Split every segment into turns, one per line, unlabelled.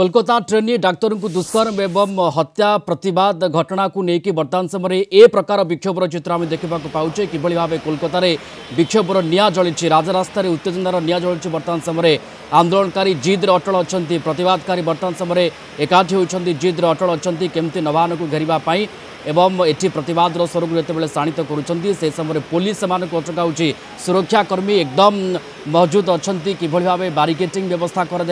Kolkata trainee doctor को दुष्कर्म एवं हत्या प्रतिवाद घटना को लेकिन वर्तमान समय ए प्रकार विक्षोभर चित्र आम देखा पाचे कि भाव कोलकाता विक्षोभर निया जली राजरास्तार उत्तेजनार निया जली वर्तमान समय आंदोलनकारी जिद्रे अटल अच्छा प्रतिवादकारी वर्तमान समय एकाठी होती जिद्रे अटल अच्छा केमती नवान को घेरवाई एवं एटी प्रतिवाद स्वर को जिते शाणित कर समय पुलिस को अटकाऊ सुरक्षाकर्मी एकदम मौजूद अच्छा कि भाव बारिकेटिंग व्यवस्था कर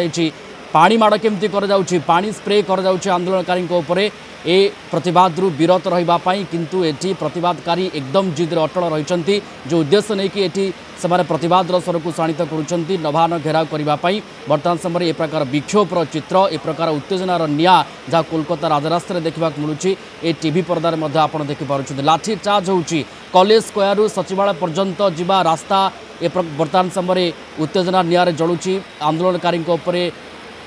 पानी माड़ केमती पानी स्प्रे कर आंदोलनकारी ए प्रतिवाद विरत रही किंतु एटी प्रतिवादकारी एकदम जिद्रे अटल रही जो उद्देश्य नहीं कि एटी से प्रतिवाद स्वर को शाणित कर नवान घेराव करने वर्तमान समय ए प्रकार विक्षोभर चित्र ए प्रकार उत्तेजनार निया जहाँ कोलकाता राजरास्तार देखा मिलूँ ए टीवी पर्दार आप देखिपुं लाठी चार्ज होची कॉलेज स्क्वायर सचिवालय पर्यंत जीवा रास्ता ए वर्तमान समय उत्तेजना नियारे जलुची आंदोलनकारी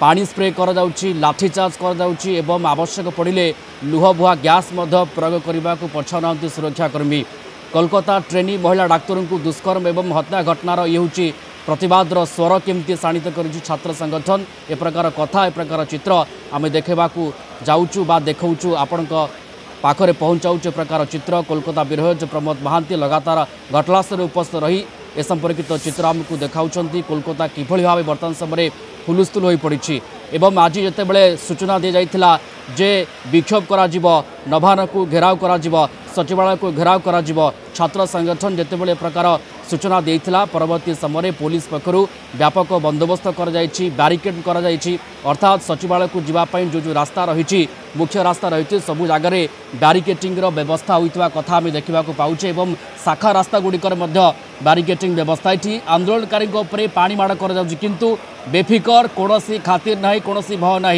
पानी स्प्रे कर लाठीचार्ज कर आवश्यक पड़े लुहबुहा गैस प्रयोग करने को पछाऊना सुरक्षाकर्मी कोलकाता ट्रेनी महिला डाक्तर को दुष्कर्म एवं हत्या घटनार ये हूँ प्रतिवाद स्वर केमती शाणित कर छात्र संगठन ए प्रकार कथा ए प्रकार चित्र आम देखा जाऊँ बा देखु आपण पाखरे पहुँचाऊ ए प्रकार चित्र कोलकाता विरोध प्रमोद महांती लगातार घटनास्थल उपस्थित रही ए संपर्कित चित्र आमको देखा कोलकाता किभली भाव वर्तमान समय हुलुस्थुल हो पड़ी एवं आज जिते सूचना दी जाइथिला जे विक्षोभ करा नवान को घेराव करा सचिवालय को घेराव करा छात्र संगठन जिते प्रकार सूचना देइथिला परवर्ती समय पुलिस पक्षर व्यापक बंदोबस्त कर बैरिकेड कर अर्थात सचिवालय को जीवाई जो रास्ता रही मुख्य रास्ता रही सबू जगार बैरिकेटिंग व्यवस्था होता कथा आम देखा पाचे एवं शाखा रास्ता गुड़िकर बैरिकेटिंग व्यवस्था ये आंदोलनकारी पानी माड़ कर किंतु बेफिकर कौन खातिर ना कौन भय ना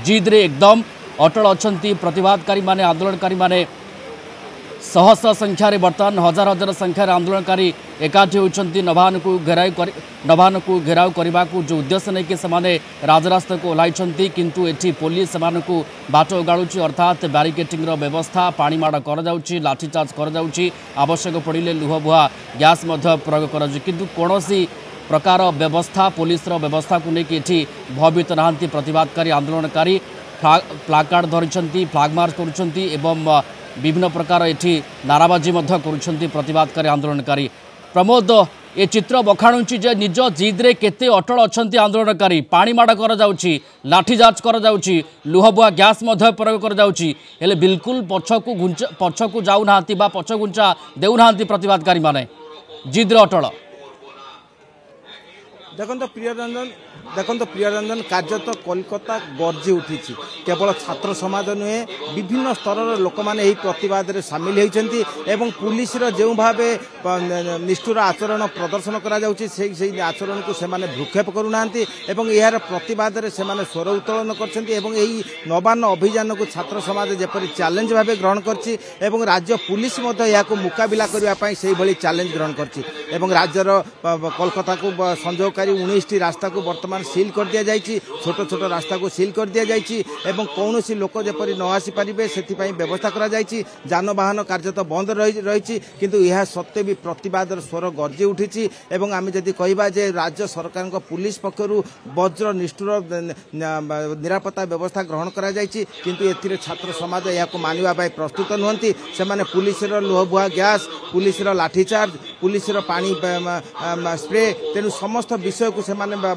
जिद्रे एकदम अटल अच्छा प्रतिवादकारी माने आंदोलनकारी माने शह शह संख्यार बर्तमान हजार हजार संख्यार आंदोलनकारी एकाठी होती नवान को घेराव करने को जो उद्देश्य नहीं कि से राजरास्ता को ओह्लाई किंतु एटी पुलिस से बाट उगाड़ी अर्थात बैरिकेटिंग व्यवस्था पानी माड़ कर लाठीचार्ज कर आवश्यक पड़े लुहबुहा गैस प्रयोग कर कौन प्रकार व्यवस्था पुलिस व्यवस्था को लेकिन भयभीत नहांती प्रतिवादकारी आंदोलनकारी प्लाकार्ड धरी फ्लाग मार्च कर विभिन्न प्रकार एठी नाराबाजी करुछंती प्रतिवादकारी आंदोलनकारी प्रमोद ए चित्र बखाणुची जे निज जिद्रे केते अटल अछंती आंदोलनकारी पानी माड़ कर लाठीचार्ज कर लुहबुआ गैस प्रयोग कर बिल्कुल पछकू जाऊना पछ घुंचा देउना प्रतिवादकारी माने जिद्रे अटल
देखो प्रियरंजन कार्य तो कोलकाता गर्जी उठी केवल छात्र समाज नुहे विभिन्न स्तर लोक मैंने प्रतिवाद में सामिल होती पुलिस जो भाव निष्ठुर आचरण प्रदर्शन कर आचरण को सेमाने भ्रूक्षेप करूना यार प्रतिवाद में से स्वर उत्तोलन कर नवान्न अभियान को छात्र समाज जपरी चैलेंज भाव ग्रहण कर राज्य पुलिस मुकाबला करने से भाई चैलेंज ग्रहण कर राज्यर कोलकाता को संयोगकारी 19टी रास्ता को वर्तमान सील कर दि जाइए छोट छोट रास्ता को सील कर दि जाइए कौन लोक जपरी न आसी पारे से व्यवस्था कर जानवाहन कार्य तो बंद रही किंतु यह सत्वे भी प्रतिवाद स्वर गर्जी उठी आम जदि कहवा जे राज्य सरकार पुलिस पक्षर वज्र निष्ठुर निरापत्ता व्यवस्था ग्रहण कर किंतु छात्र समाज यहाँ मानवा प्रस्तुत नुहति से पुलिस लुहबुहा गैस पुलिस लाठीचार्ज पुलिस पानी स्प्रे तेणु समस्त विषय को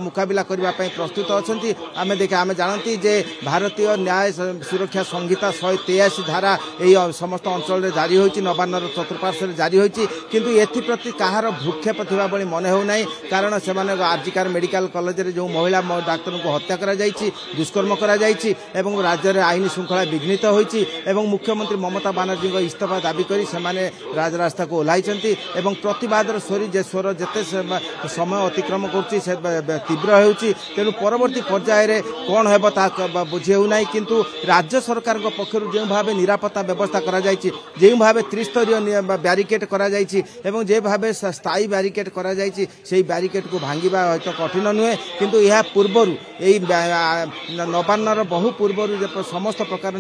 मुकाबला करने प्रस्तुत अच्छा आम जानती जे भारतीय न्याय सुरक्षा संहिता 183 धारा यही समस्त अंचल जारी होती नवान्न चतुर्पार्श्व जारी होती किंतु एप्रति कहार भ्रूक्षेप थिबा भली मने हो नाही कारण से आरजिकार मेडिकल कॉलेज रे जो महिला डाक्तर को हत्या करा जायछि दुष्कर्म करा जायछि एवं राज्य में आईन श्रृंखला विघ्नित होईछि एवं मुख्यमंत्री ममता बानर्जी इस्तीफा दाबी करी सेमाने राजरास्ता को ओह्लाइछन्ति एवं प्रतिवाद स्वर जेते समय अतिक्रम करुच्ची से तीव्र होउछि तेणु परवर्ती पर्याय कौन है बुझे हो ना किंतु राज्य सरकार पक्षर जो भाव निरापत्ता व्यवस्था करा जायछि जो भाव त्रिस्तरीय बैरिकेड करा जायछि एवं जे भाव स्थायी बैरिकेड करा जायछि सेही बैरिकेड को भांगिबा तो कठिन नुहे किंतु यह पूर्वर यही नवान्नर बहु पूर्वर समस्त प्रकार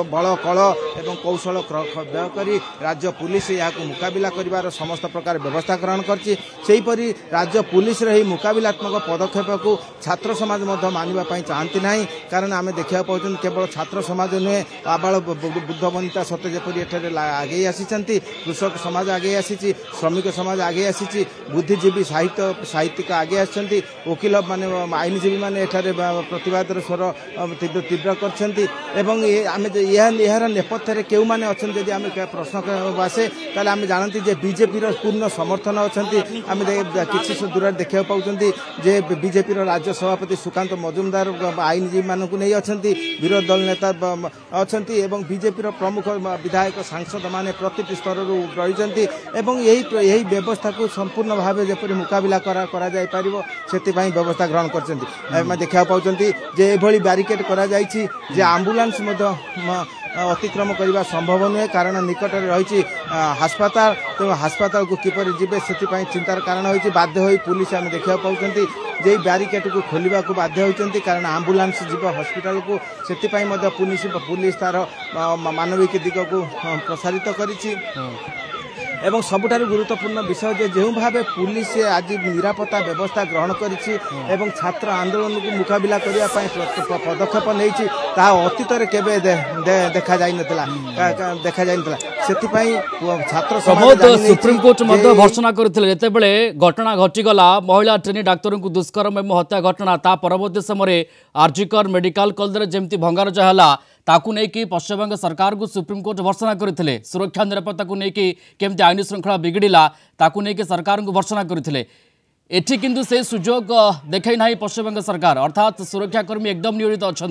बल कल एवं कौशल व्यय करी राज्य पुलिस यहाँ मुकाबला कर समस्त प्रकार व्यवस्था ग्रहण करछि सेहीपरि राज्य पुलिस ही मुकाबिलात्मक पदक्षेप को छात्र समाज मानवा चाहती ना कारण आम देखा पाँच केवल छात्र समाज नुहे आबाल बुद्ध वनिता सत्य जपरी आगे आसी कृषक समाज आगे आसी श्रमिक समाज आगे आसी बुद्धिजीवी साहित्यिक आगे आसी वकिल मान आईनजीवी मैंने प्रतिवाद स्वर तीव्र कर यार नेपथ्य क्यों मैंने अच्छा आम प्रश्न आसे ताले आम जानती जे बीजेपी पूर्ण समर्थन अच्छा आम किसी दूर देखा पाँच जे बीजेपी राज्य सभापति सुकांत मजुमदार आईनजीवी मानक नहीं अच्छा विरोधी दल नेता अच्छा बीजेपी प्रमुख विधायक सांसद माने प्रति स्तर रही यही व्यवस्था को संपूर्ण भाव जपरी मुकाबिला से व्यवस्था ग्रहण कर देखा पाँच जे बैरिकेड कर आम्बुलांस अतिक्रम करने संभव नुहे कारण निकट रही हास्पाताल तेणु हास्पाताल को किपर जीवे से चिंतार कारण हो बाध्य हो पुलिस आम देखा पाँच जे बैरिकेड को खोलने को बाध्य होती कारण आम्बुलांस जीव हॉस्पिटल को से पुलिस तार मानविक दिग को प्रसारित करिछि एवं सबुठारु गुरुत्वपूर्ण विषय जे जो भाव पुलिस आज निरापत्ता व्यवस्था ग्रहण करिछि एवं छात्र आंदोलन को मुकाबिला करने पदक्षेप नहीं अतीत केबे देखा जाई नतला छात्र
समाज सुप्रीम कोर्ट भर्सना करते घटना घटीगला महिला ट्रेनी डाक्तर को दुष्कर्म एवं हत्या घटना ता परवर्ती समय आरजीकर मेडिकल कॉलेज जमती भंगारुजा है ताकू नहीं पश्चिमबंग सरकार को सुप्रीम कोर्ट भर्सना करते सुरक्षा निरापत्ता को लेकिन केमती आईन श्रृंखला बिगड़ला ताकू नहीं सरकार को भर्सना करते एठी किंतु से सुजोग देखै ना पश्चिमबंग सरकार अर्थात सुरक्षाकर्मी एकदम नियोजित अच्छा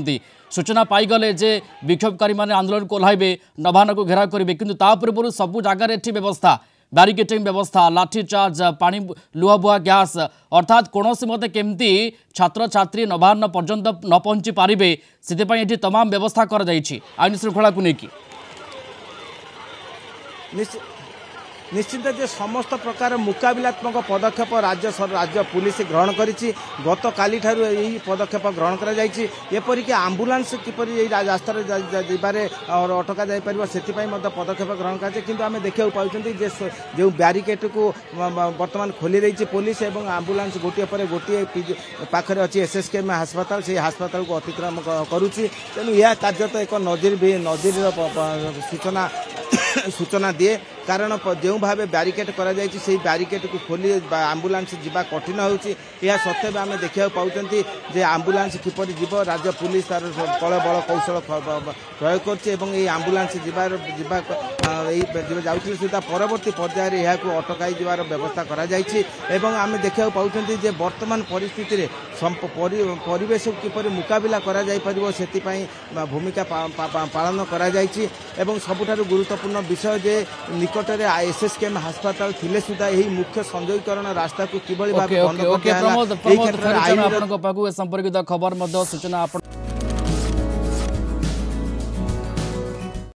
सूचना पाईगले जे विक्षोभकारी माने आंदोलन को ओह्लाइबे नभान को घेराव करेंगे किंतु ता पूर्व सबू जगार एठी व्यवस्था बैरिकेटिंग व्यवस्था लाठी चार्ज पानी लुहबुआ गैस अर्थात कौन मते केमती छात्र छात्री नवान्न पर्यंत न पहुंची पारे से तमाम व्यवस्था कर आईन श्रृंखला को लेकिन
निश्चित जे समस्त प्रकार मुकाबिलात्मक पदक्षेप राज्य पुलिस ग्रहण करिछि गत काली ठारू यही पदक्षेप ग्रहण करा जायछि एपरिक आम्बुलांस किपरि रास्ता जाबारे और अटका जाय परिबो सेति पई मध्य पदक्षेप ग्रहण कराছে किंतु आमे देखियो पाउछन्ती जे जो बैरिकेड को वर्तमान खोली रही पुलिस एवं आम्बुलांस गोटे पर गोटे पाखरे अछि एसएसकेएम अस्पताल से अस्पताल को अतिक्रम करूछि तेनु यह कार्य तो एक नजीर सूचना दिए कारण जो भाव बैरिकेड करा जायछि से बैरिकेड को खोली आम्बुलांस जीवा कठिन होउछि या सत्य आम देखा पाँच जे आम्बुलांस किपरि जीव राज्य पुलिस तार बल बल कौशल प्रयोग कर आम्बुलांस जाउथिले सुधा परवर्ती पर्यायर यह अटकाई जीवार व्यवस्था करा जायछि एवं आम देखा पाँच जे वर्तमान परिस्थिति रे परिवेश किपरि मुकाबिला करा जाय परिबो सेति भूमिका पालन करा जायछि एवं सबुठारु गुरुत्वपूर्ण विषय जे निकटरे एसएसकेएम अस्पताल थिले सुधा यही मुख्य संयोगीकरण रास्ता को किभଳି भाबे बंद
प्रमोद संपर्कित खबर सूचना